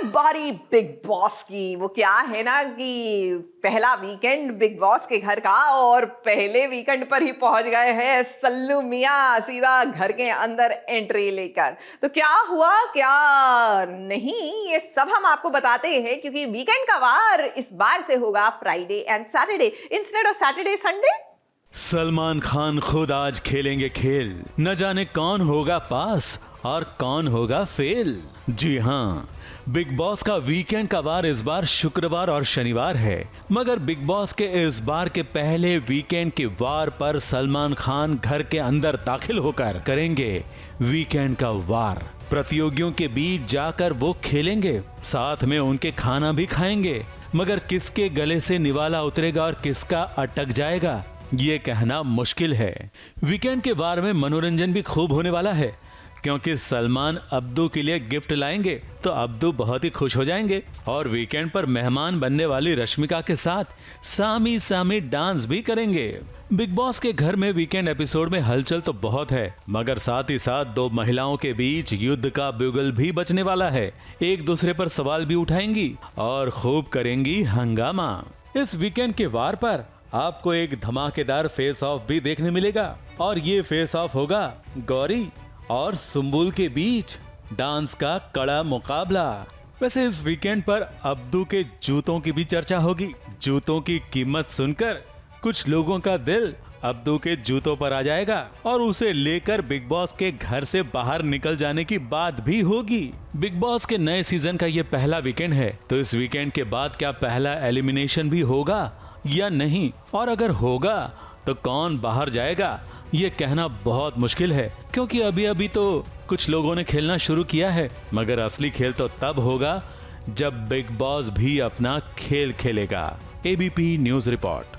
बारी big boss की। वो क्या है ना कि पहला वीकेंड बिग बॉस के घर का और पहले वीकेंड पर ही पहुंच गए हैं सल्लू मियां सीधा घर के अंदर एंट्री लेकर। तो क्या हुआ क्या नहीं ये सब हम आपको बताते हैं, क्योंकि वीकेंड का वार इस बार से होगा Friday and Saturday instead of Saturday Sunday. Salman Khan खुद आज खेलेंगे खेल, न जाने कौन होगा पास और कौन होगा फेल। जी हाँ, बिग बॉस का वीकेंड का वार इस बार शुक्रवार और शनिवार है, मगर बिग बॉस के इस बार के पहले वीकेंड के वार पर सलमान खान घर के अंदर दाखिल होकर करेंगे वीकेंड का वार। प्रतियोगियों के बीच जाकर वो खेलेंगे, साथ में उनके खाना भी खाएंगे, मगर किसके गले से निवाला उतरेगा और किसका अटक जाएगा ये कहना मुश्किल है। वीकेंड के वार में मनोरंजन भी खूब होने वाला है, क्योंकि सलमान अब्दू के लिए गिफ्ट लाएंगे तो अब्दू बहुत ही खुश हो जाएंगे और वीकेंड पर मेहमान बनने वाली रश्मिका के साथ सामी सामी डांस भी करेंगे। बिग बॉस के घर में वीकेंड एपिसोड में हलचल तो बहुत है, मगर साथ ही साथ दो महिलाओं के बीच युद्ध का ब्यूगल भी बजने वाला है। एक दूसरे पर सवाल भी उठाएंगी और खूब करेंगी हंगामा। इस वीकेंड के वार पर आपको एक धमाकेदार फेस ऑफ भी देखने मिलेगा और ये फेस ऑफ होगा गौरी और सुंबुल के बीच डांस का कड़ा मुकाबला। वैसे इस वीकेंड पर अब्दू के जूतों की भी चर्चा होगी। जूतों की कीमत सुनकर कुछ लोगों का दिल अब्दू के जूतों पर आ जाएगा और उसे लेकर बिग बॉस के घर से बाहर निकल जाने की बात भी होगी। बिग बॉस के नए सीजन का ये पहला वीकेंड है, तो इस वीकेंड के बाद क्या पहला एलिमिनेशन भी होगा या नहीं, और अगर होगा तो कौन बाहर जाएगा ये कहना बहुत मुश्किल है, क्योंकि अभी अभी तो कुछ लोगों ने खेलना शुरू किया है, मगर असली खेल तो तब होगा जब बिग बॉस भी अपना खेल खेलेगा। ABP news report.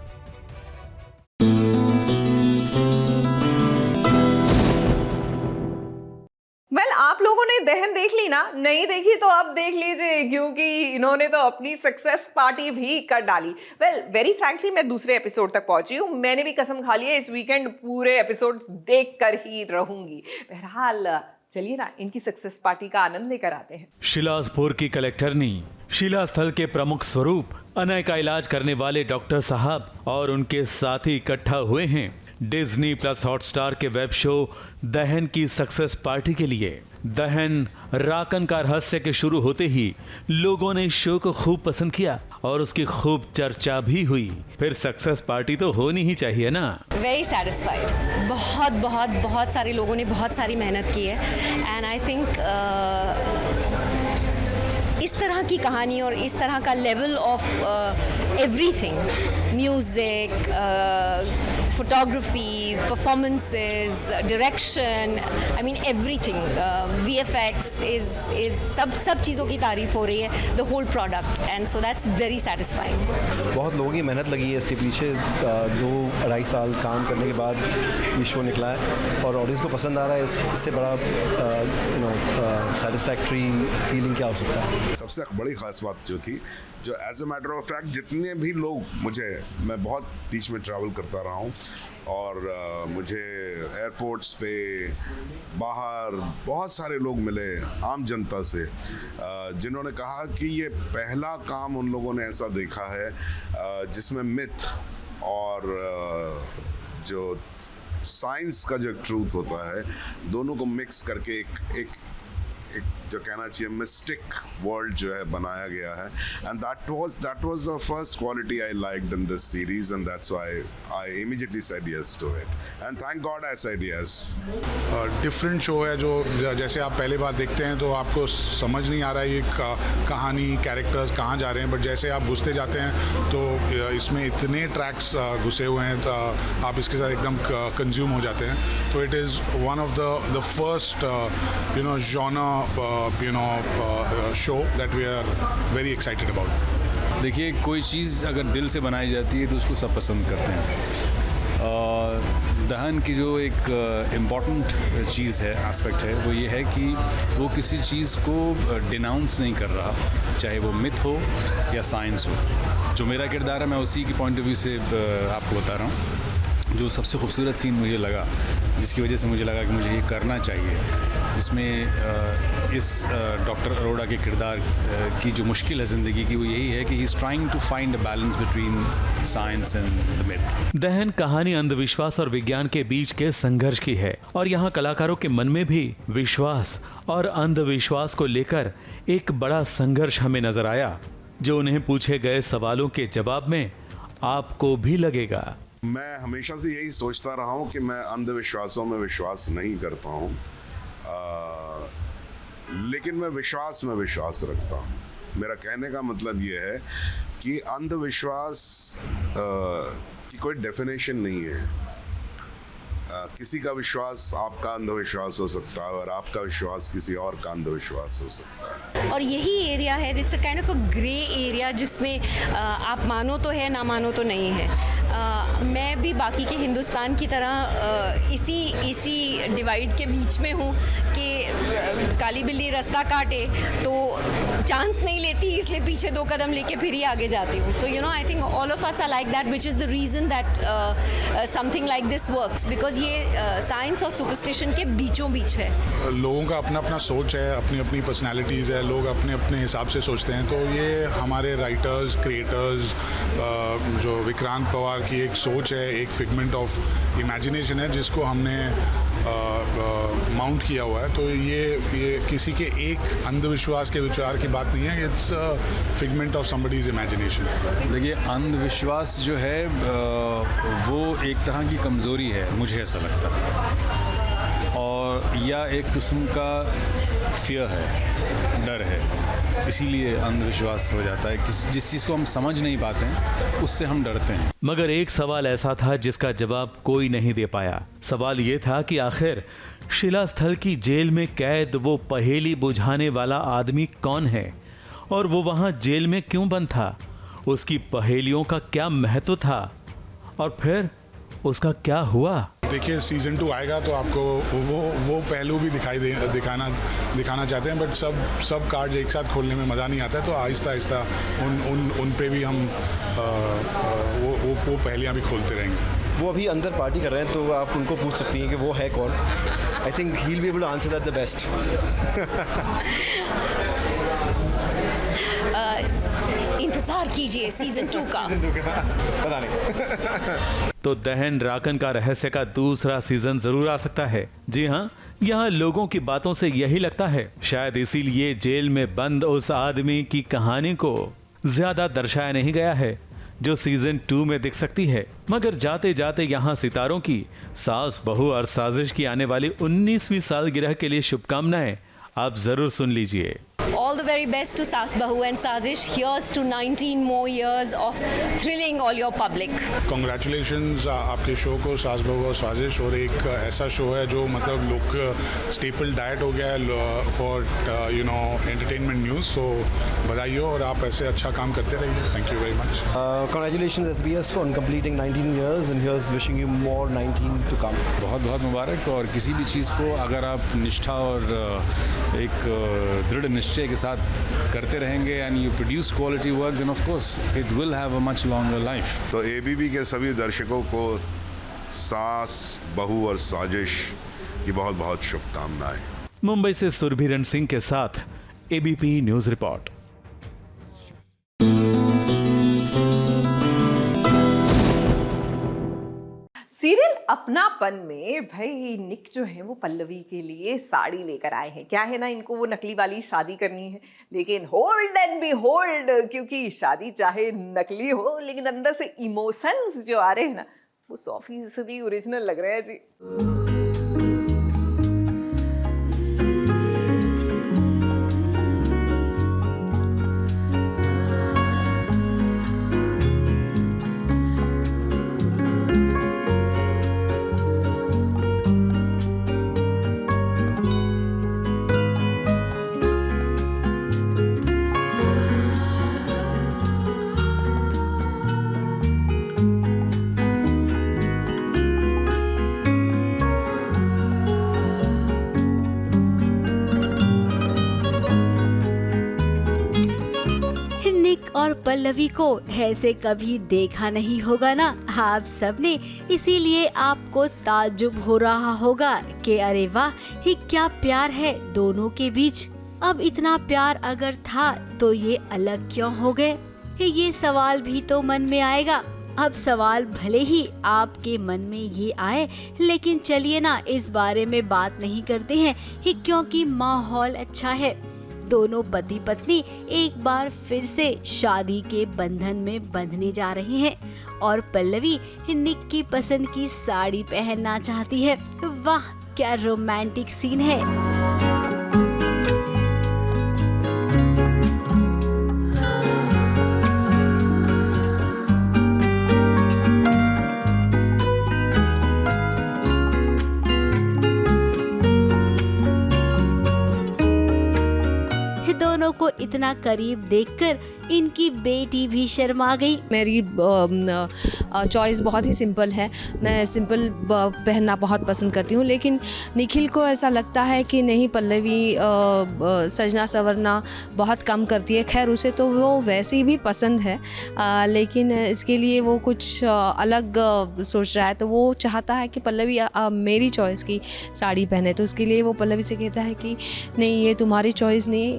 आप लोगों ने दहन देख ली ना? नहीं देखी तो अब देख लीजिए, क्योंकि इन्होंने तो अपनी सक्सेस पार्टी भी कर डाली। वेरी फ्रैंकली मैं दूसरे एपिसोड तक पहुंची हूं। मैंने भी कसम खा ली है इस वीकेंड पूरे एपिसोड देख कर ही रहूंगी। बहरहाल चलिए ना इनकी सक्सेस पार्टी का आनंद लेकर आते हैं। शिलासपुर की कलेक्टरनी, शिला स्थल के प्रमुख स्वरूप, अनय का इलाज करने वाले डॉक्टर साहब और उनके साथी इकट्ठा हुए हैं डिज्नी प्लस हॉटस्टार के वेब शो दहन की सक्सेस पार्टी के लिए। दहन राकन का रहस्य के शुरू होते ही लोगों ने शो को खूब पसंद किया और उसकी खूब चर्चा भी हुई। फिर सक्सेस पार्टी तो होनी ही चाहिए ना। Very satisfied. बहुत बहुत बहुत सारे लोगों ने बहुत सारी मेहनत की है एंड आई थिंक इस तरह की कहानी और इस तरह का level of everything, music, photography, performances, direction, I mean everything, VFX is सब चीज़ों की तारीफ हो रही है, the whole product, and so that's very satisfying. बहुत लोगों की मेहनत लगी है इसके पीछे। 2-2.5 साल काम करने के बाद ये शो निकला है और ऑडियंस को पसंद आ रहा है। इससे बड़ा सेटिस्फैक्ट्री फीलिंग क्या हो सकता है। सबसे बड़ी खास बात जो थी, जो as a matter of fact जितने भी लोग मैं बहुत बीच में ट्रैवल करता रहा हूँ और मुझे एयरपोर्ट्स पे बाहर बहुत सारे लोग मिले आम जनता से, जिन्होंने कहा कि ये पहला काम उन लोगों ने ऐसा देखा है जिसमें मिथ और जो साइंस का जो ट्रूथ होता है दोनों को मिक्स करके एक जो कहना चाहिए मिस्टिक वर्ल्ड जो है बनाया गया है। And that was the first quality I liked in this series and that's why I immediately said yes to it and thank god I said yes. Different show है, जो जैसे आप पहले बार देखते हैं तो आपको समझ नहीं आ रहा है ये कहानी, कैरेक्टर्स कहाँ जा रहे हैं, बट जैसे आप घुसते जाते हैं तो इसमें इतने ट्रैक्स घुसे हुए हैं तो आप इसके साथ एकदम कंज्यूम हो जाते हैं। तो it is one of the first genre show that we are very excited about. देखिए, कोई चीज़ अगर दिल से बनाई जाती है तो उसको सब पसंद करते हैं। दहन की जो एक इम्पॉर्टेंट चीज़ है, एस्पेक्ट है, वो ये है कि वो किसी चीज़ को डिनाउंस नहीं कर रहा, चाहे वो मिथ हो या साइंस हो। जो मेरा किरदार है मैं उसी की पॉइंट ऑफ व्यू से आपको बता रहा हूँ। जो सबसे खूबसूरत सीन मुझे लगा, जिसकी वजह से मुझे लगा कि मुझे ये करना चाहिए, जिसमें इस डॉक्टर अरोड़ा के किरदार की जो मुश्किल है ज़िंदगी की वो यही है कि he is trying to find a balance between science and the myth. दहन कहानी अंधविश्वास और विज्ञान के बीच के संघर्ष की है और यहाँ कलाकारों के मन में भी विश्वास और अंधविश्वास को लेकर एक बड़ा संघर्ष हमें नजर आया, जो उन्हें पूछे गए सवालों के जवाब में आपको भी लगेगा। मैं हमेशा से यही सोचता रहा हूँ कि मैं अंधविश्वासों में विश्वास नहीं करता हूँ, लेकिन मैं विश्वास में विश्वास रखता हूँ। मेरा कहने का मतलब ये है कि अंधविश्वास की कोई डेफिनेशन नहीं है। किसी का विश्वास आपका अंधविश्वास हो सकता है और आपका विश्वास किसी और का अंधविश्वास हो सकता है। और यही एरिया है, it's a kind of a grey area जिसमें आप मानो तो है, ना मानो तो नहीं है। मैं भी बाकी के हिंदुस्तान की तरह इसी डिवाइड के बीच में हूँ कि काली बिल्ली रास्ता काटे तो चांस नहीं लेती, इसलिए पीछे 2 कदम लेके फिर ही आगे जाती हूँ। So you know, I think all of us are like that, which is the reason that something like this works, because ये साइंस और सुपरस्टिशन के बीचों बीच है। लोगों का अपना अपना सोच है, अपनी अपनी पर्सनालिटीज़ है, लोग अपने अपने हिसाब से सोचते हैं। तो ये हमारे राइटर्स, क्रिएटर्स, जो विक्रांत पवार की एक सोच है, एक फिगमेंट ऑफ इमेजिनेशन है जिसको हमने माउंट किया हुआ है। तो ये किसी के एक अंधविश्वास के विचार की बात नहीं है, it's figment of somebody's imagination. देखिए, अंधविश्वास जो है वो एक तरह की कमज़ोरी है, मुझे ऐसा लगता है, और या एक किस्म का फियर है, डर है, इसीलिए अंधविश्वास हो जाता है कि जिस चीज़ को हम समझ नहीं पाते हैं उससे हम डरते हैं। मगर एक सवाल ऐसा था जिसका जवाब कोई नहीं दे पाया। सवाल ये था कि आखिर शिलास्थल की जेल में कैद वो पहेली बुझाने वाला आदमी कौन है और वो वहां जेल में क्यों बंद था, उसकी पहेलियों का क्या महत्व था और फिर उसका क्या हुआ। देखिए, सीज़न 2 आएगा तो आपको वो पहलू भी दिखाना चाहते हैं, बट सब कार्ड्स एक साथ खोलने में मज़ा नहीं आता है। तो आहिस्ता आहिस्ता उन पे भी हम वो पहलियाँ भी खोलते रहेंगे। वो अभी अंदर पार्टी कर रहे हैं, तो आप उनको पूछ सकती हैं कि वो है कौन। I think he will be able to answer that the best. इंतजार कीजिए सीजन 2 का। पता नहीं। तो दहन राकन का रहस्य का दूसरा सीजन जरूर आ सकता है। जी हाँ, यहाँ लोगों की बातों से यही लगता है। शायद इसीलिए जेल में बंद उस आदमी की कहानी को ज्यादा दर्शाया नहीं गया है जो सीजन 2 में दिख सकती है। मगर जाते जाते यहाँ सितारों की सास, बहू और साजिश की आने वाली 19वीं सालगिरह के लिए शुभकामनाएं आप जरूर सुन लीजिए। All the very best to Saas Bahu and Sazish. Here's to 19 more years of thrilling all your public. Congratulations आपके शो को, सास बहू और साजिश। और एक ऐसा शो है जो मतलब लोग स्टेपल डाइट हो गया है फॉर एंटरटेनमेंट न्यूज़। सो बधाई हो और आप ऐसे अच्छा काम करते रहिए। Thank you very much. Congratulations SBS for completing 19 years and here's wishing you more 19 to come. बहुत बहुत मुबारक। और किसी भी चीज़ को अगर आप निष्ठा और एक दृढ़ निश्चय के साथ करते रहेंगे and you produce quality work, then of course it will have a much longer life. तो एबीपी के सभी दर्शकों को सास, बहू और साजिश की बहुत बहुत शुभकामनाएं। मुंबई से सुरभीरण सिंह के साथ एबीपी न्यूज रिपोर्ट। सीरियल अपनापन में भाई निक जो है वो पल्लवी के लिए साड़ी लेकर आए हैं। क्या है ना, इनको वो नकली वाली शादी करनी है, लेकिन होल्ड एंड बी होल्ड, क्योंकि शादी चाहे नकली हो लेकिन अंदर से इमोशंस जो आ रहे हैं ना वो 100% ओरिजिनल लग रहे हैं जी। निक और पल्लवी को ऐसे कभी देखा नहीं होगा ना आप सबने, इसीलिए आपको ताज्जुब हो रहा होगा कि अरे वाह, ये क्या प्यार है दोनों के बीच। अब इतना प्यार अगर था तो ये अलग क्यों हो गए, ये सवाल भी तो मन में आएगा। अब सवाल भले ही आपके मन में ये आए, लेकिन चलिए ना इस बारे में बात नहीं करते हैं, क्योंकि माहौल अच्छा है। दोनों पति पत्नी एक बार फिर से शादी के बंधन में बंधने जा रहे हैं और पल्लवी निक की पसंद की साड़ी पहनना चाहती है। वाह, क्या रोमांटिक सीन है। दोनों को इतना करीब देखकर इनकी बेटी भी शर्मा गई। मेरी चॉइस बहुत ही सिंपल है, मैं सिंपल पहनना बहुत पसंद करती हूँ, लेकिन निखिल को ऐसा लगता है कि नहीं, पल्लवी सजना संवरना बहुत कम करती है। खैर उसे तो वो वैसे ही भी पसंद है, लेकिन इसके लिए वो कुछ अलग सोच रहा है, तो वो चाहता है कि पल्लवी मेरी चॉइस की साड़ी पहने। तो उसके लिए वो पल्लवी से कहता है कि नहीं, ये तुम्हारी चॉइस नहीं,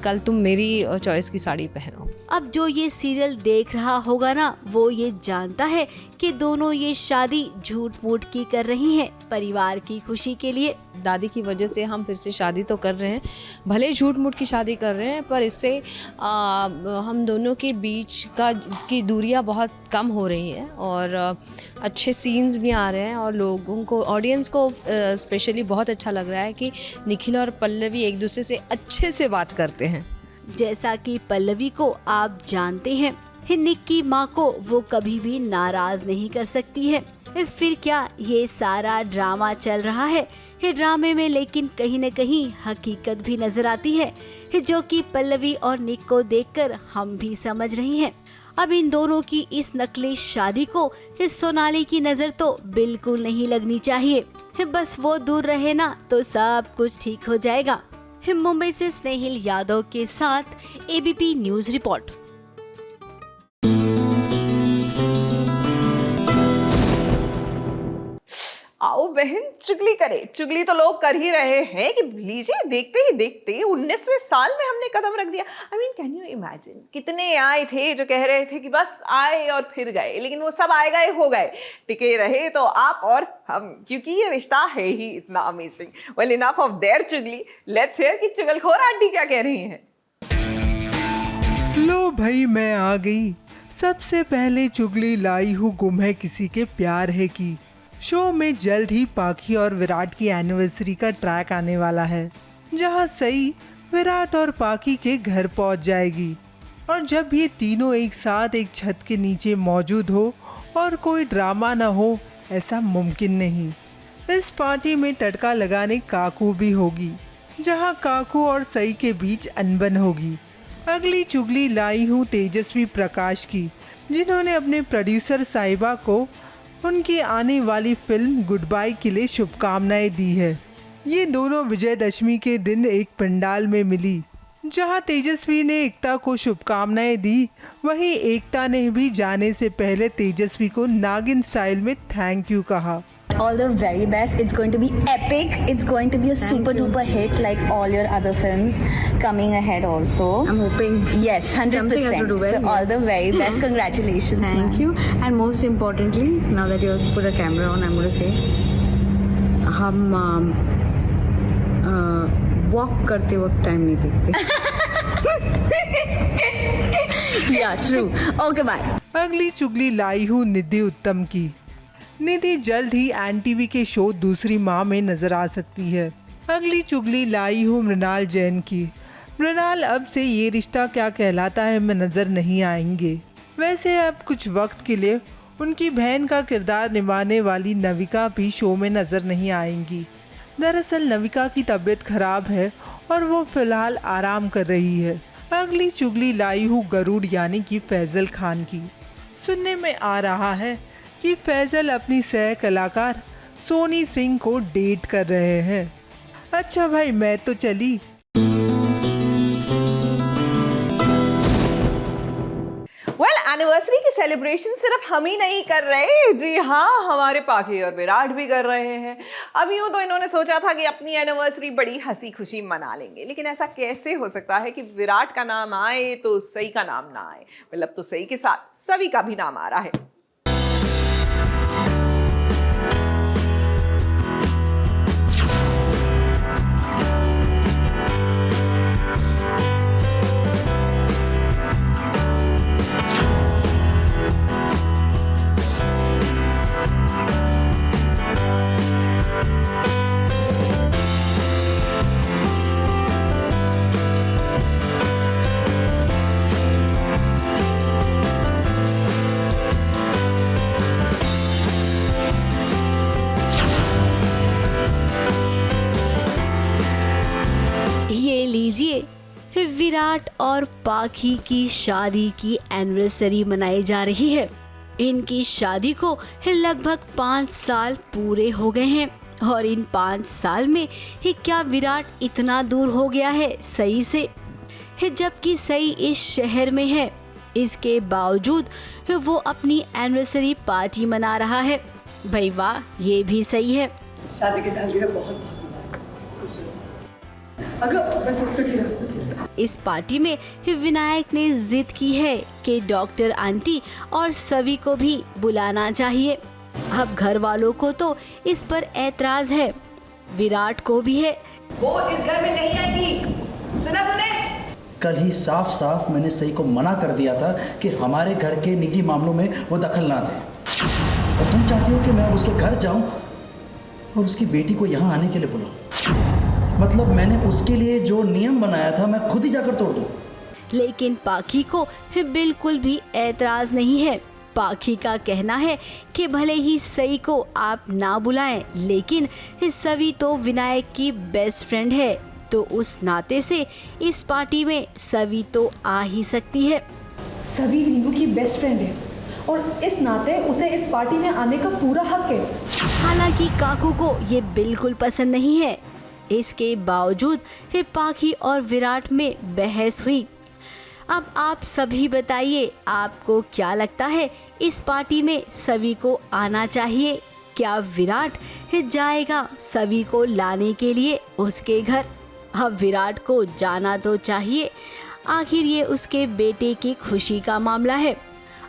कल तुम मेरी चॉइस की साड़ी पहनो। अब जो ये सीरियल देख रहा होगा ना, वो ये जानता है कि दोनों ये शादी झूठ मूठ की कर रही हैं, परिवार की खुशी के लिए। दादी की वजह से हम फिर से शादी तो कर रहे हैं, भले झूठ मूठ की शादी कर रहे हैं, पर इससे हम दोनों के बीच की दूरियां बहुत कम हो रही हैं और अच्छे सीन्स भी आ रहे हैं और लोगों को, ऑडियंस को स्पेशली बहुत अच्छा लग रहा है कि निखिल और पल्लवी एक दूसरे से अच्छे से बात करते हैं। जैसा कि पल्लवी को आप जानते हैं, निक की माँ को वो कभी भी नाराज नहीं कर सकती है। फिर क्या ये सारा ड्रामा चल रहा है, ड्रामे में लेकिन कहीं न कहीं हकीकत भी नजर आती है, जो कि पल्लवी और निक को देखकर हम भी समझ रहे हैं। अब इन दोनों की इस नकली शादी को इस सोनाली की नजर तो बिल्कुल नहीं लगनी चाहिए। बस वो दूर रहे ना तो सब कुछ ठीक हो जाएगा। मुंबई से स्नेहिल यादव के साथ एबीपी न्यूज रिपोर्ट। आओ बहन, चुगली करे। चुगली तो लोग कर ही रहे हैं कि लीजिए, देखते ही देखते 19वें साल में हमने कदम रख दिया। I mean, can you imagine, कितने आए थे जो कह रहे थे कि बस आए और फिर गए, लेकिन वो सब आए गए हो गए। टिके रहे तो आप और हम, क्योंकि ये रिश्ता है ही इतना amazing. Well, enough of their चुगली, लेट्स हियर कि चुगलखोर आंटी क्या कह रही हैं। लो भाई, मैं आ गई। सबसे पहले चुगली लाई हूँ गुम है किसी के प्यार है की। शो में जल्द ही पाखी और विराट की एनिवर्सरी का ट्रैक आने वाला है, जहां सई विराट और पाखी के घर पहुंच जाएगी। और जब ये तीनों एक साथ एक छत के नीचे मौजूद हो और कोई ड्रामा ना हो, ऐसा मुमकिन नहीं। इस पार्टी में तड़का लगाने काकू भी होगी, जहां काकू और सई के बीच अनबन होगी। अगली चुगली लाई हूँ तेजस्वी प्रकाश की, जिन्होंने अपने प्रोड्यूसर साहिबा को उनकी आने वाली फिल्म गुड बाय के लिए शुभकामनाएं दी है। ये दोनों विजयदशमी के दिन एक पंडाल में मिली, जहां तेजस्वी ने एकता को शुभकामनाएं दी, वहीं एकता ने भी जाने से पहले तेजस्वी को नागिन स्टाइल में थैंक यू कहा। All the very best. It's going to be epic. It's going to be a super duper hit like all your other films coming ahead also. I'm hoping. Yes, 100%. Something has to do well. So all the very best. Congratulations. Thank you. And most importantly, now that you have put a camera on, I'm going to say, हम walk करते वक्त time नहीं देखते। Yeah, true. Okay, bye. अगली चुगली लाई हूँ निधि उत्तम की। निधि जल्द ही एनटीवी के शो दूसरी माँ में नजर आ सकती है। अगली चुगली लाई हूँ मृणाल जैन की। मृणाल अब से ये रिश्ता क्या कहलाता है में नजर नहीं आएंगे। वैसे अब कुछ वक्त के लिए उनकी बहन का किरदार निभाने वाली नविका भी शो में नजर नहीं आएंगी। दरअसल नविका की तबीयत खराब है और वो फिलहाल आराम कर रही है। अगली चुगली लाई हूँ गरुड़ यानी कि फैजल खान की। सुनने में आ रहा है कि फैजल अपनी सह कलाकार सोनी सिंह को डेट कर रहे हैं। अच्छा भाई, मैं तो चली। एनिवर्सरी की सेलिब्रेशन सिर्फ हम ही नहीं कर रहे, जी हाँ, हमारे पाखी और विराट भी कर रहे हैं। अब यूं तो इन्होंने सोचा था कि अपनी एनिवर्सरी बड़ी हंसी खुशी मना लेंगे, लेकिन ऐसा कैसे हो सकता है कि विराट का नाम आए तो सई का नाम ना आए। मतलब तो सई के साथ सभी का भी नाम आ रहा है। विराट और पाखी की शादी की एनिवर्सरी मनाई जा रही है। इनकी शादी को लगभग 5 साल पूरे हो गए हैं और इन 5 साल में ही क्या विराट इतना दूर हो गया है सई से, जबकि सई इस शहर में है। इसके बावजूद वो अपनी एनिवर्सरी पार्टी मना रहा है। भाई वाह, ये भी सही है। शादी की सालगिरह बहुत इस पार्टी में विनायक ने जिद की है कि डॉक्टर आंटी और सभी को भी बुलाना चाहिए। अब घर वालों को तो इस पर ऐतराज है, विराट को भी है। वो इस घर में नहीं आएगी, सुना तूने? कल ही साफ साफ मैंने सई को मना कर दिया था कि हमारे घर के निजी मामलों में वो दखल ना दे। और तुम चाहती हो कि मैं उसके घर जाऊं और उसकी बेटी को यहाँ आने के लिए बुलाऊं? मतलब मैंने उसके लिए जो नियम बनाया था मैं खुद ही जाकर तोड़ दूं। लेकिन पाखी को बिल्कुल भी ऐतराज नहीं है। पाखी का कहना है कि भले ही सई को आप ना बुलाएं, लेकिन सभी तो विनायक की बेस्ट फ्रेंड है, तो उस नाते से इस पार्टी में सभी तो आ ही सकती है। सभी वीनू की बेस्ट फ्रेंड है और इस नाते उसे इस पार्टी में आने का पूरा हक है। हालांकि काकू को ये बिल्कुल पसंद नहीं है। इसके बावजूद पाखी और विराट में बहस हुई। अब आप सभी बताइए, आपको क्या लगता है इस पार्टी में सभी को आना चाहिए? क्या विराट जाएगा सभी को लाने के लिए उसके घर? अब विराट को जाना तो चाहिए, आखिर ये उसके बेटे की खुशी का मामला है।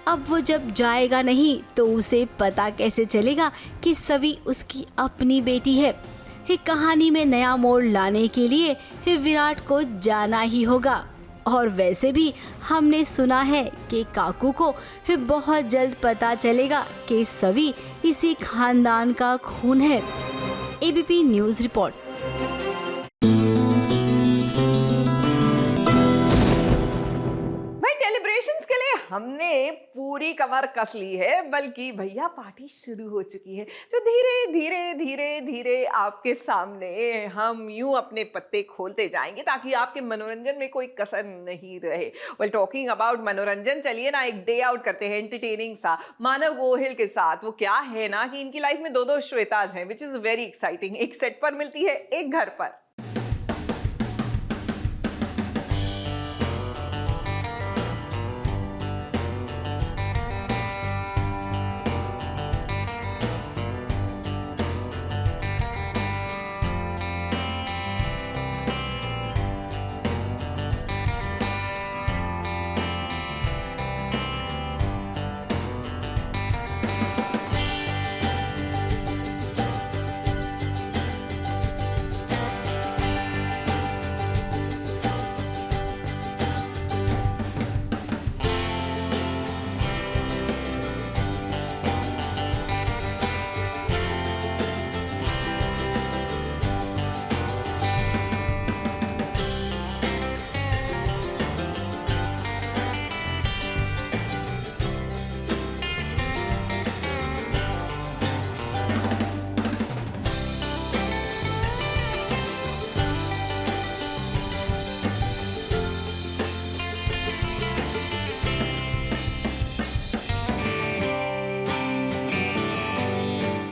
अब वो जब जाएगा नहीं तो उसे पता कैसे चलेगा कि सभी उसकी अपनी बेटी है। कहानी में नया मोड़ लाने के लिए विराट को जाना ही होगा। और वैसे भी हमने सुना है कि काकू को बहुत जल्द पता चलेगा कि सभी इसी खानदान का खून है। ABP news report. हमने पूरी कमर कस ली है, बल्कि भैया पार्टी शुरू हो चुकी है, जो धीरे धीरे धीरे धीरे आपके सामने हम यूं अपने पत्ते खोलते जाएंगे ताकि आपके मनोरंजन में कोई कसर नहीं रहे। वेल, टॉकिंग अबाउट मनोरंजन, चलिए ना एक डे आउट करते हैं एंटरटेनिंग सा मानव गोहिल के साथ। वो क्या है ना कि इनकी लाइफ में दो श्वेताज हैं, विच इज वेरी एक्साइटिंग। एक सेट पर मिलती है, एक घर पर।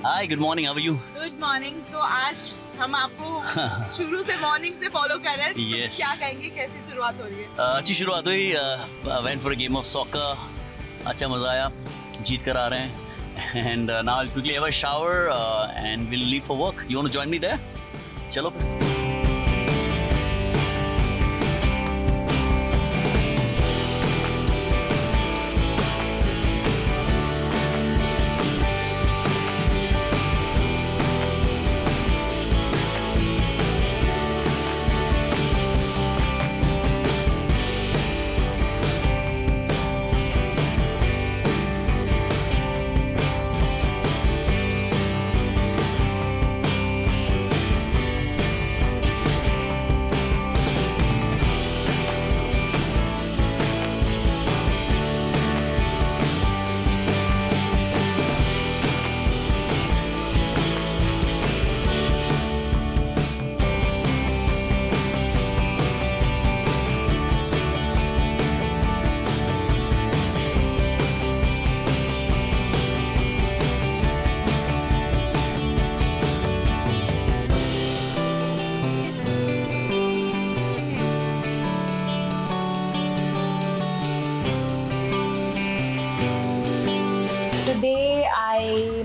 Hi, good morning, how are you? Good morning. तो आज हम आपको शुरू से मॉर्निंग से फॉलो कर रहे हैं। Yes. क्या कहेंगे, कैसी शुरुआत हो रही है? अच्छी शुरुआत हुई। Went for a game of soccer, अच्छा मज़ा आया, जीत कर आ रहे हैं। And now I quickly have a shower and will leave for work. You want to join me there? चलो फिर।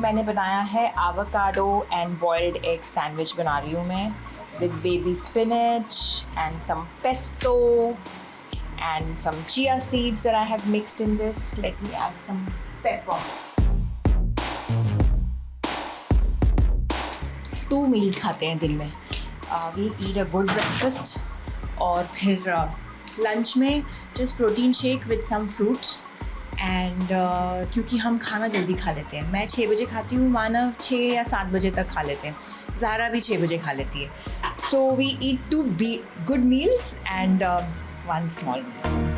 मैंने बनाया है avocado and boiled egg sandwich बना रही हूँ मैं with baby spinach and some pesto and some chia seeds that I have mixed in this. Let me add some paper. 2 meals खाते हैं दिन में. We eat a good breakfast और फिर लंच में just protein shake with some fruit. And क्योंकि हम खाना जल्दी खा लेते हैं. मैं 6 बजे खाती हूँ, मानव 6 या 7 बजे तक खा लेते हैं, ज़ारा भी 6 बजे खा लेती है. So we eat 2 good meals and 1 small meal.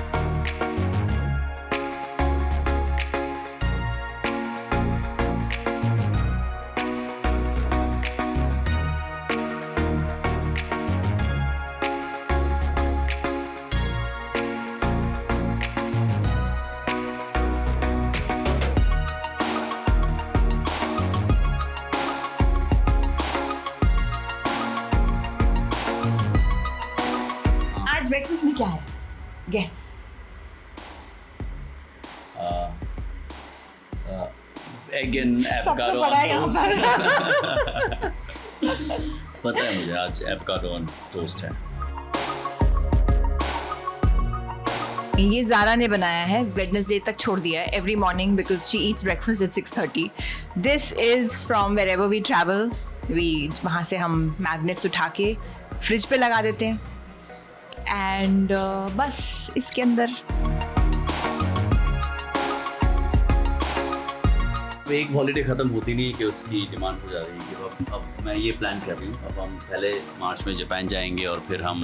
Breakfast में क्या है? गेस. Egg and avocado. पता है मुझे, आज एवोकाडो ऑन टोस्ट है. ये ज़ारा ने बनाया है. वेडनेसडे तक छोड़ दिया है every morning because she eats breakfast at 6:30. This is from wherever we travel. वहाँ से हम मैग्नेट्स उठा के फ्रिज पे लगा देते हैं एंड बस इसके अंदर एक हॉलीडे ख़त्म होती नहीं कि उसकी डिमांड हो जा रही है कि अब मैं ये प्लान कर रही हूँ. अब हम पहले मार्च में जापान जाएंगे और फिर हम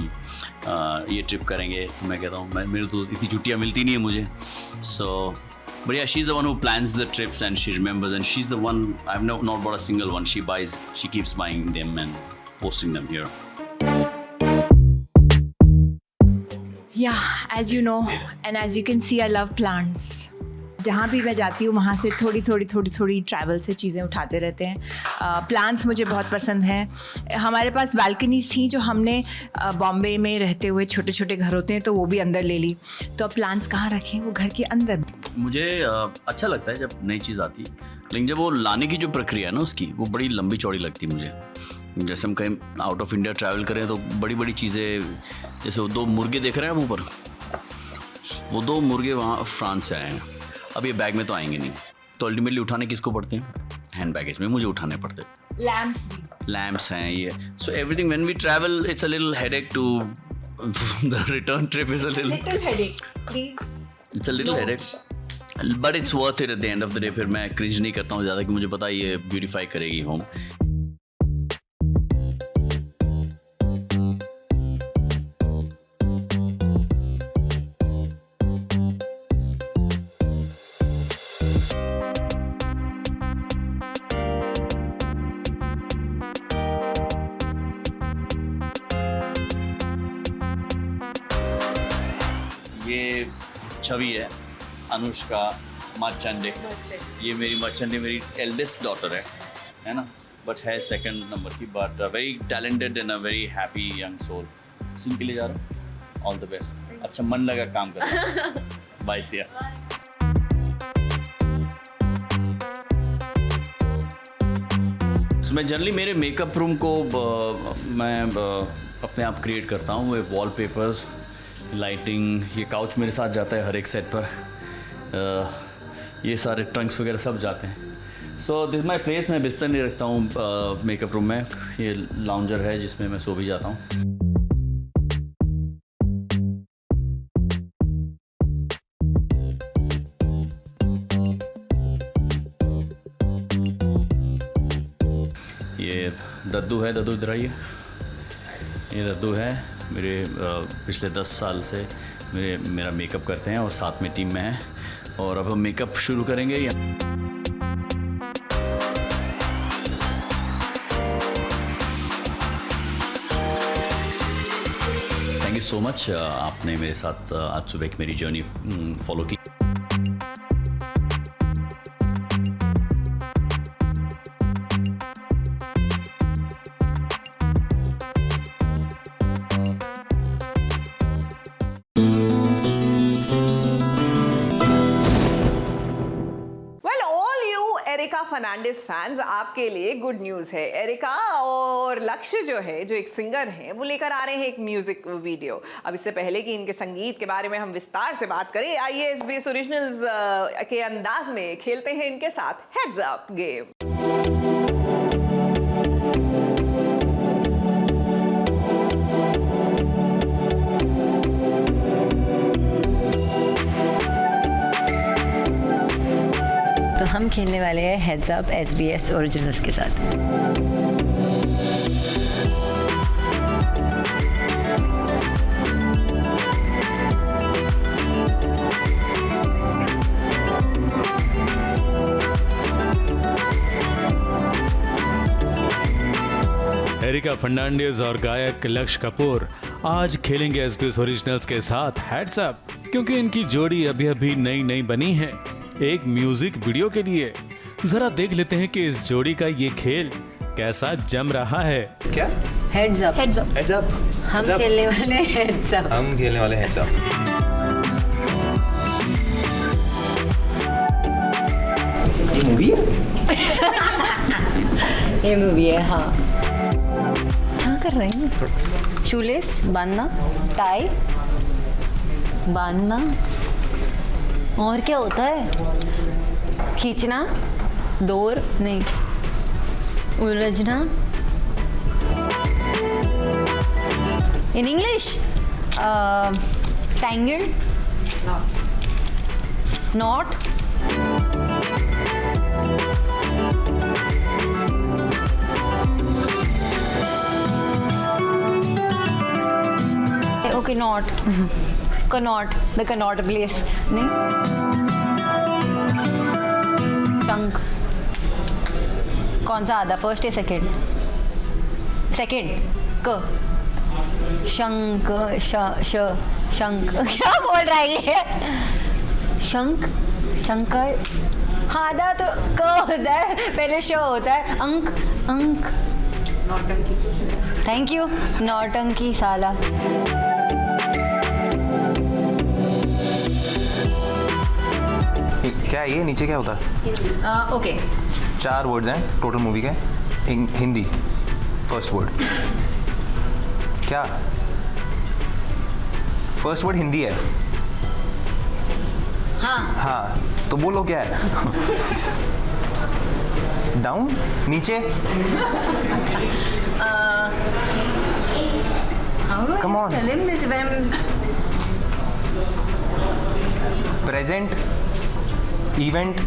ये ट्रिप करेंगे. तो मैं कहता हूँ मेरे तो इतनी छुट्टियाँ मिलती नहीं है मुझे. सो but yeah, she's the one who plans the trips and she remembers, and she's the one, I've not bought a single one. She keeps buying them and posting them here. Yeah, as you know and as you can see, I love plants. जहाँ भी मैं जाती हूँ वहाँ से थोड़ी travel से चीज़ें उठाते रहते हैं. प्लांट्स मुझे बहुत पसंद हैं. हमारे पास बालकनीज थी जो हमने बॉम्बे में रहते हुए छोटे घर होते हैं तो वो भी अंदर ले ली. तो अब प्लांट्स कहाँ रखें? वो घर के अंदर. मुझे अच्छा लगता है जब नई चीज़ आती है, लेकिन जब वो लाने की जो प्रक्रिया है ना उसकी, वो बड़ी लंबी चौड़ी लगती है मुझे. जैसे हम कहीं आउट ऑफ इंडिया ट्रैवल करें तो बड़ी चीज़ें, जैसे वो 2 मुर्गे देख रहे हैं आप ऊपर, वो 2 मुर्गे वहाँ फ्रांस से आए हैं. अब ये बैग में तो आएंगे नहीं, तो अल्टीमेटली उठाने किसको पड़ते हैं? हैंड बैगेज में मुझे उठाने पड़ते हैं. लैम्प्स हैं ये. So everything when we travel it's a little headache to the return trip is a little headache. Please, it's a little headache but it's worth it at the end of the day. फिर मैं cringe नहीं करता हूँ ज़्यादा कि मुझे पता है ये ब्यूटीफाई करेगी होम. ये छवि है अनुष्का मर्चेंडे. ये मेरी मर्चेंडे मेरी एल्डेस्ट डॉटर है ना, बट है 2nd नंबर की. But very talented and a very happy young soul. Singh के लिए जा रहा हूँ. All the best. अच्छा मन लगा काम करना. बाय सिया. मैं जनरली मेरे मेकअप रूम को मैं अपने आप क्रिएट करता हूँ। वो वॉलपेपर्स, लाइटिंग, ये काउच मेरे साथ जाता है हर एक सेट पर, ये सारे ट्रंक्स वगैरह सब जाते हैं। So this my place. मैं बिस्तर नहीं रखता हूँ मेकअप रूम में, ये लाउंजर है जिसमें मैं सो भी जाता हूँ। ये दद्दू है, दद्दू इधर आइए। ये दद्दू है, मेरे पिछले 10 साल से मेरा मेकअप करते हैं और साथ में टीम में है। और अब हम मेकअप शुरू करेंगे। थैंक यू सो मच, आपने मेरे साथ आज सुबह एक मेरी जर्नी फॉलो की। एरिका फर्नांडिस फैंस, आपके लिए गुड न्यूज है। एरिका और लक्ष्य जो है, जो एक सिंगर हैं, वो लेकर आ रहे हैं एक म्यूजिक वीडियो। अब इससे पहले कि इनके संगीत के बारे में हम विस्तार से बात करें, आइए SBS ओरिजिनल्स के अंदाज में खेलते हैं इनके साथ हेड्स अप गेम। तो हम खेलने वाले हैं हेड्स अप SBS ओरिजिनल्स के साथ। एरिका फर्नांडिस और गायक लक्ष्य कपूर आज खेलेंगे SBS ओरिजिनल्स के साथ हेड्स अप, क्योंकि इनकी जोड़ी अभी अभी नई बनी है एक म्यूजिक वीडियो के लिए। जरा देख लेते हैं कि इस जोड़ी का ये खेल कैसा जम रहा है। क्या? Heads up. Heads up. Heads up. हम खेलने वाले हेड्स अप। हम खेलने वाले हेड्स अप। ये मूवी है? ये मूवी है, हाँ। क्या कर रहे हैं? शूलेस बांधना, टाई बांधना, और क्या होता है? खींचना, डोर नहीं, उलझना। In English tangle, not, okay, not, Connaught, the Connaught Place नहीं, शंख, कौन सा आधा, फर्स्ट या सेकेंड? सेकेंड, क, शंख, शंख, क्या बोल रहा है ये? शंख, शंख, हाँ आधा तो क होता है, पहले श होता है, अंक, अंक, थैंक यू, नौटंकी साला। क्या ये नीचे क्या होता है? ओके, 4 वर्ड्स हैं टोटल मूवी के। हिंदी फर्स्ट वर्ड क्या? फर्स्ट वर्ड हिंदी है। हाँ तो बोलो क्या है? डाउन, नीचे, come on, प्रेजेंट, इवेंट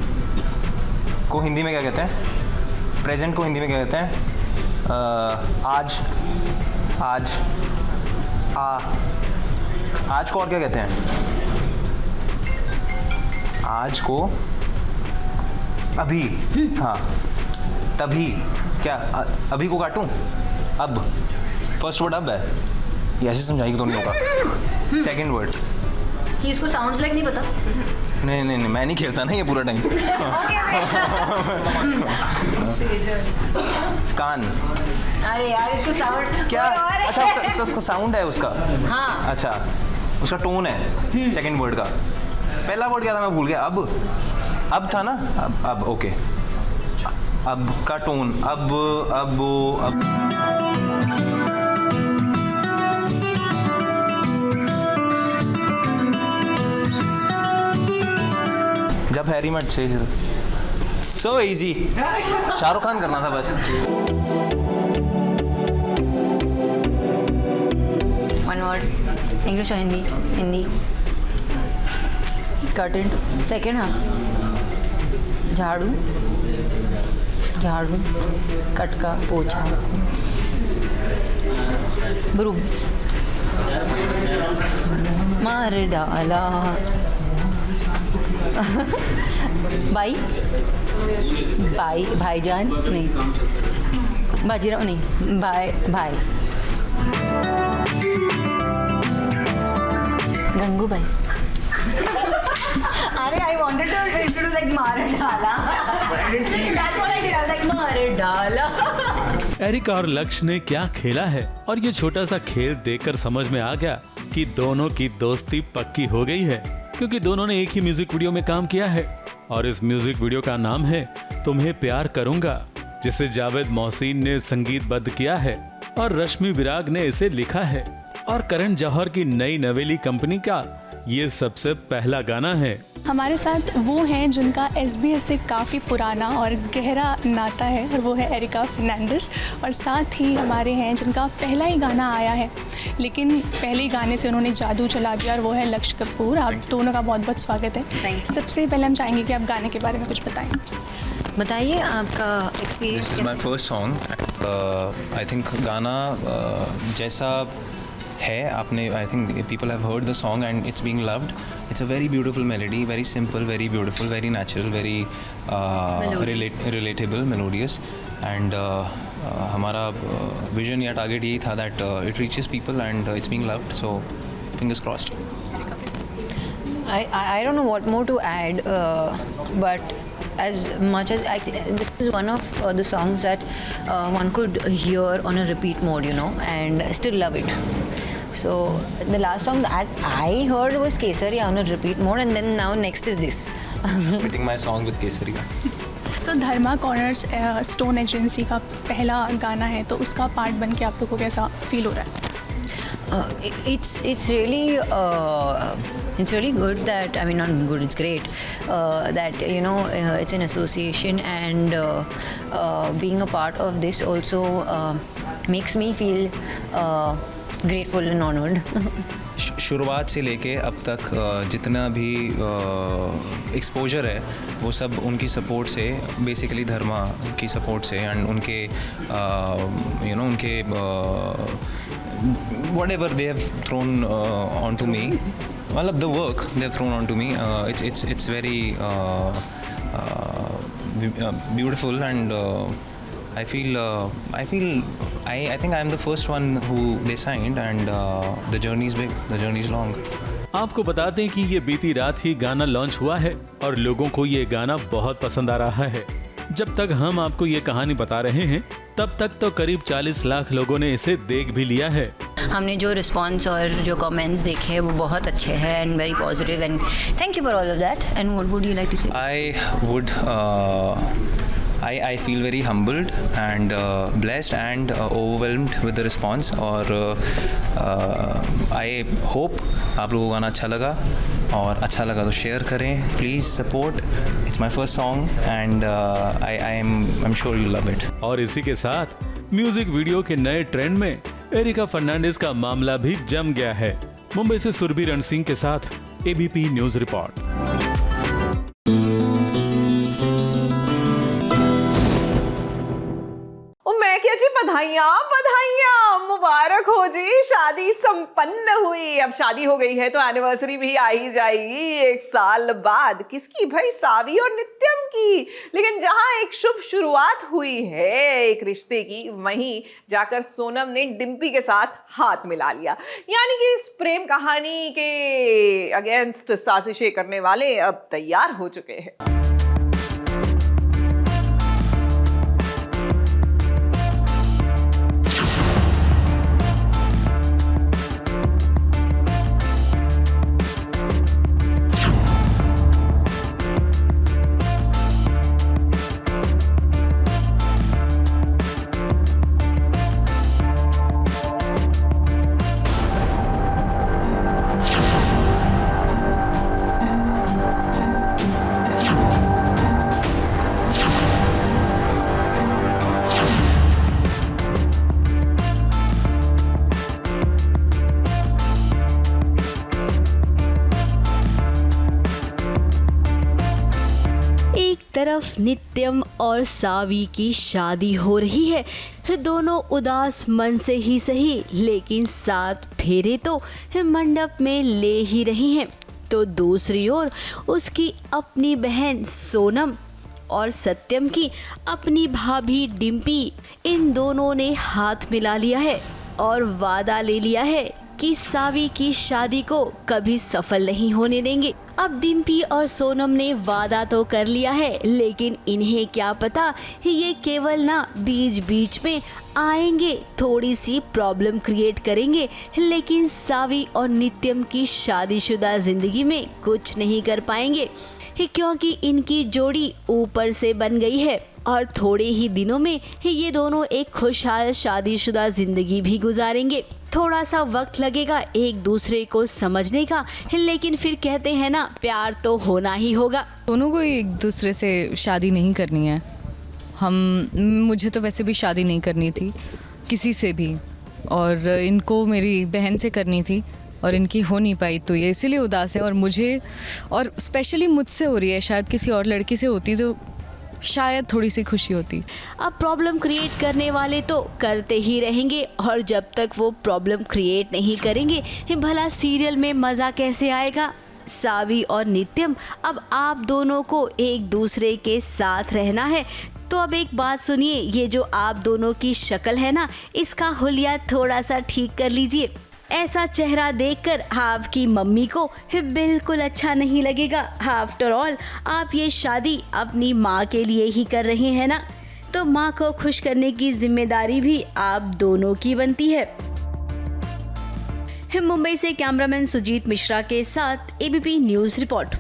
को हिंदी में क्या कहते हैं? प्रेजेंट को हिंदी में क्या कहते हैं? आज, आज, आज को और क्या कहते हैं? आज को अभी, हाँ तभी, क्या अभी को काटूं? अब, फर्स्ट वर्ड अब है, ये ऐसे समझाएगी तो नहीं होगा। सेकंड वर्ड कि इसको साउंड्स लाइक नहीं पता। नहीं, मैं नहीं खेलता ना ये पूरा टाइम। कान, अरे यार इसको साउंड क्या? अच्छा उसका साउंड है उसका। हाँ अच्छा उसका टोन है सेकंड वर्ड का। पहला वर्ड क्या था मैं भूल गया। अब था ना? अब ओके। अब का टोन, अब जब हैरी मट से सो इजी, शाहरुख खान करना था बस। वन वर्ड, इंग्लिश और हिंदी? हिंदी। Curtain, second. हाँ, झाड़ू, झाड़ू, कटका, पोछा, ब्रूम, मार डाला, भाई, भाई, भाईजान नहीं, बाजीराव नहीं, भाई, भाई, गंगू भाई। अरे I wanted to introduce like मार डाला। That's what I did. I was like मार डाला। एरिका और लक्ष्य ने क्या खेला है, और ये छोटा सा खेल देखकर समझ में आ गया कि दोनों की दोस्ती पक्की हो गई है, क्योंकि दोनों ने एक ही म्यूजिक वीडियो में काम किया है। और इस म्यूजिक वीडियो का नाम है तुम्हें प्यार करूंगा, जिसे जावेद मोहसिन ने संगीतबद्ध किया है और रश्मि विराग ने इसे लिखा है। और करण जौहर की नई नवेली कंपनी का ये सबसे पहला गाना है। हमारे साथ वो हैं जिनका SBS से काफ़ी पुराना और गहरा नाता है, और वो है एरिका फर्नांडिस। और साथ ही हमारे हैं जिनका पहला ही गाना आया है, लेकिन पहले ही गाने से उन्होंने जादू चला दिया, और वो है लक्ष्य कपूर। आप दोनों का बहुत बहुत स्वागत है। सबसे पहले हम चाहेंगे कि आप गाने के बारे में कुछ बताएं। बताइए आपका experience. This is my first song. I think गाना जैसा है, आपने, I think people have heard the song and it's being loved. It's a very beautiful melody, very simple, very beautiful, very natural, very relatable, melodious. And हमारा vision या target यही था that it reaches people and it's being loved, so fingers crossed. I don't know what more to add, but as much as this is one of the songs that one could hear on a repeat mode, you know, and still love it. So the last song that I heard was Kesariya on a repeat mode, and then now next is this. Splitting my song with Kesariya. So Dharma corners stone agency का पहला गाना है, तो उसका part बन के आप लोगों को कैसा फील हो रहा है? It's really good that, I mean, not good, it's great that, you know, it's an association, and being a part of this also makes me feel grateful and honored. शुरुआत से लेके अब तक जितना भी एक्सपोजर है वो सब उनकी सपोर्ट से, बेसिकली धर्मा की सपोर्ट से, एंड उनके यू नो उनके whatever they have thrown onto me, well, the work they have thrown onto me, it's very beautiful, and I think I am the first one who they signed, and the journey is big, the journey is long. आपको बता दें कि ये बीती रात ही गाना launch हुआ है, और लोगों को ये गाना बहुत पसंद आ रहा है। जब तक हम आपको ये कहानी बता रहे हैं, तब तक तो करीब 40 लाख लोगों ने इसे देख भी लिया है। हमने जो रिस्पॉन्स और जो कमेंट्स देखे वो बहुत अच्छे हैं, and very positive, and thank you for all of that. And what would you like to say? I feel very humbled and blessed and overwhelmed with the response, और I hope आप लोगों को गाना अच्छा लगा, और अच्छा लगा तो शेयर करें, please support. It's my first song and I'm sure you love it। और इसी के साथ म्यूजिक वीडियो के नए ट्रेंड में एरिका फर्नांडिस का मामला भी जम गया है। मुंबई से सुरभि रण सिंह के साथ ABP न्यूज रिपोर्ट। बधाइयाँ मुबारक हो जी, शादी संपन्न हुई। अब शादी हो गई है तो एनिवर्सरी भी आ ही जाएगी 1 साल बाद। किसकी? भाई सावी और नित्यम की। लेकिन जहां एक शुभ शुरुआत हुई है एक रिश्ते की, वहीं जाकर सोनम ने डिम्पी के साथ हाथ मिला लिया। यानी कि इस प्रेम कहानी के अगेंस्ट साजिशें करने वाले अब तैयार हो चुके हैं। तरफ नित्यम और सावी की शादी हो रही है। दोनों उदास मन से ही सही, लेकिन 7 फेरे तो मंडप में ले ही रहे हैं। तो दूसरी ओर उसकी अपनी बहन सोनम और सत्यम की अपनी भाभी डिम्पी, इन दोनों ने हाथ मिला लिया है और वादा ले लिया है कि सावी की शादी को कभी सफल नहीं होने देंगे। अब डिम्पी और सोनम ने वादा तो कर लिया है, लेकिन इन्हें क्या पता ये केवल ना बीच बीच में आएंगे, थोड़ी सी प्रॉब्लम क्रिएट करेंगे, लेकिन सावी और नित्यम की शादीशुदा जिंदगी में कुछ नहीं कर पाएंगे, क्योंकि इनकी जोड़ी ऊपर से बन गई है और थोड़े ही दिनों में ये दोनों एक खुशहाल शादीशुदा जिंदगी भी गुजारेंगे। थोड़ा सा वक्त लगेगा एक दूसरे को समझने का, लेकिन फिर कहते हैं ना, प्यार तो होना ही होगा। दोनों को एक दूसरे से शादी नहीं करनी है। मुझे तो वैसे भी शादी नहीं करनी थी किसी से भी, और इनको मेरी बहन से करनी थी और इनकी हो नहीं पाई, तो ये इसीलिए उदास है। और मुझे, और स्पेशली मुझसे हो रही है, शायद किसी और लड़की से होती तो शायद थोड़ी सी खुशी होती। अब प्रॉब्लम क्रिएट करने वाले तो करते ही रहेंगे, और जब तक वो प्रॉब्लम क्रिएट नहीं करेंगे, भला सीरियल में मज़ा कैसे आएगा। सावी और नित्यम, अब आप दोनों को एक दूसरे के साथ रहना है, तो अब एक बात सुनिए, ये जो आप दोनों की शक्ल है ना, इसका हुलिया थोड़ा सा ठीक कर लीजिए। ऐसा चेहरा देखकर आपकी मम्मी को बिल्कुल अच्छा नहीं लगेगा। आफ्टर ऑल आप ये शादी अपनी माँ के लिए ही कर रहे हैं ना, तो माँ को खुश करने की जिम्मेदारी भी आप दोनों की बनती है। मुंबई से कैमरामैन सुजीत मिश्रा के साथ एबीपी न्यूज़ रिपोर्ट।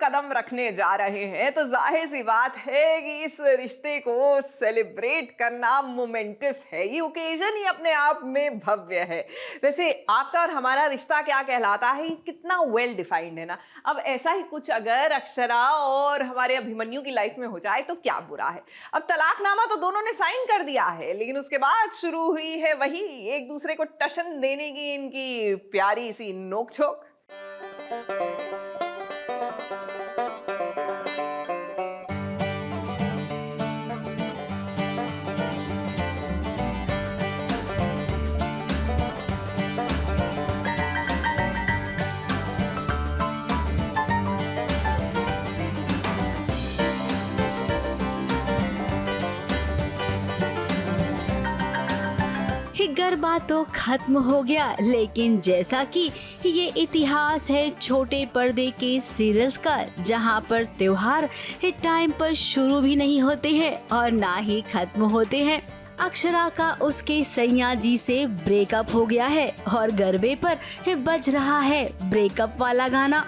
कदम रखने जा रहे हैं, तो जाहिर सी बात है कि इस रिश्ते को सेलिब्रेट करना मोमेंटस है। ये ओकेजन ही अपने आप में भव्य है। वैसे आपका और हमारा रिश्ता क्या कहलाता है, कितना वेल डिफाइंड है ना। अब ऐसा ही कुछ अगर अक्षरा और हमारे अभिमन्यु की लाइफ में हो जाए तो क्या बुरा है। अब तलाकनामा तो दोनों ने साइन कर दिया है, लेकिन उसके बाद शुरू हुई है वही एक दूसरे को टशन देने की इनकी प्यारी सी नोकझोंक। गरबा तो खत्म हो गया, लेकिन जैसा कि ये इतिहास है छोटे पर्दे के सीरियल्स का, जहां पर त्योहार टाइम पर शुरू भी नहीं होते हैं और ना ही खत्म होते हैं। अक्षरा का उसके सैया जी से ब्रेकअप हो गया है और गरबे पर बज रहा है ब्रेकअप वाला गाना।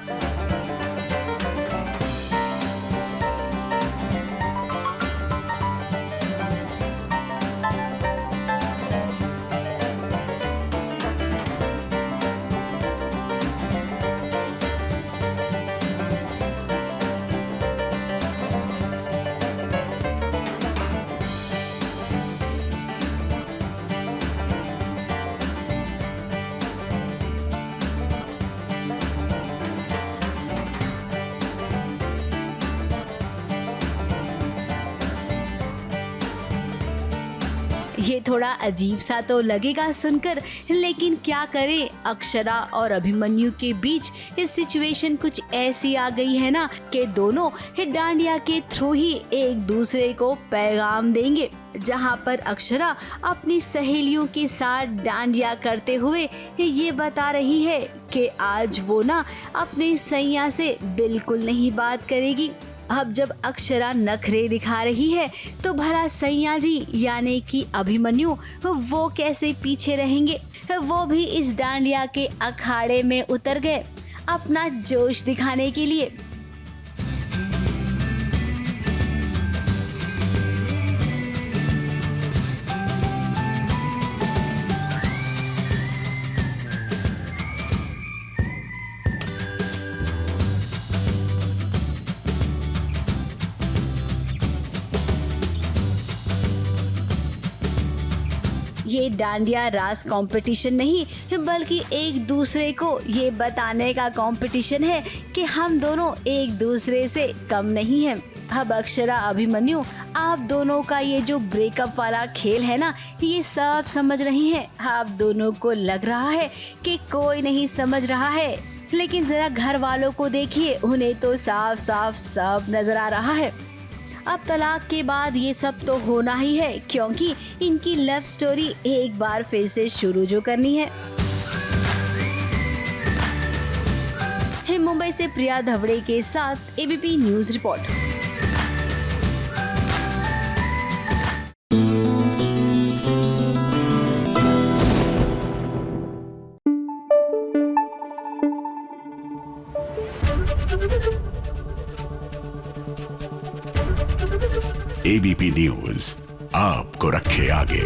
ये थोड़ा अजीब सा तो लगेगा सुनकर, लेकिन क्या करें, अक्षरा और अभिमन्यु के बीच इस सिचुएशन कुछ ऐसी आ गई है ना कि दोनों डांडिया के थ्रू ही एक दूसरे को पैगाम देंगे। जहां पर अक्षरा अपनी सहेलियों के साथ डांडिया करते हुए ये बता रही है कि आज वो ना अपने सैया से बिल्कुल नहीं बात करेगी। अब जब अक्षरा नखरे दिखा रही है तो भला सैया जी यानी कि अभिमन्यु वो कैसे पीछे रहेंगे। वो भी इस डांडिया के अखाड़े में उतर गए अपना जोश दिखाने के लिए। ये डांडिया रास कंपटीशन नहीं बल्कि एक दूसरे को ये बताने का कंपटीशन है कि हम दोनों एक दूसरे से कम नहीं हैं। अब अक्षरा, अभिमन्यु, आप दोनों का ये जो ब्रेकअप वाला खेल है ना, ये सब समझ रही हैं। आप दोनों को लग रहा है कि कोई नहीं समझ रहा है, लेकिन जरा घर वालों को देखिए, उन्हें तो साफ साफ सब नजर आ रहा है। अब तलाक के बाद ये सब तो होना ही है, क्योंकि इनकी लव स्टोरी एक बार फिर से शुरू जो करनी है। मुंबई से प्रिया धवड़े के साथ ABP news report. ABP news आपको रखे आगे।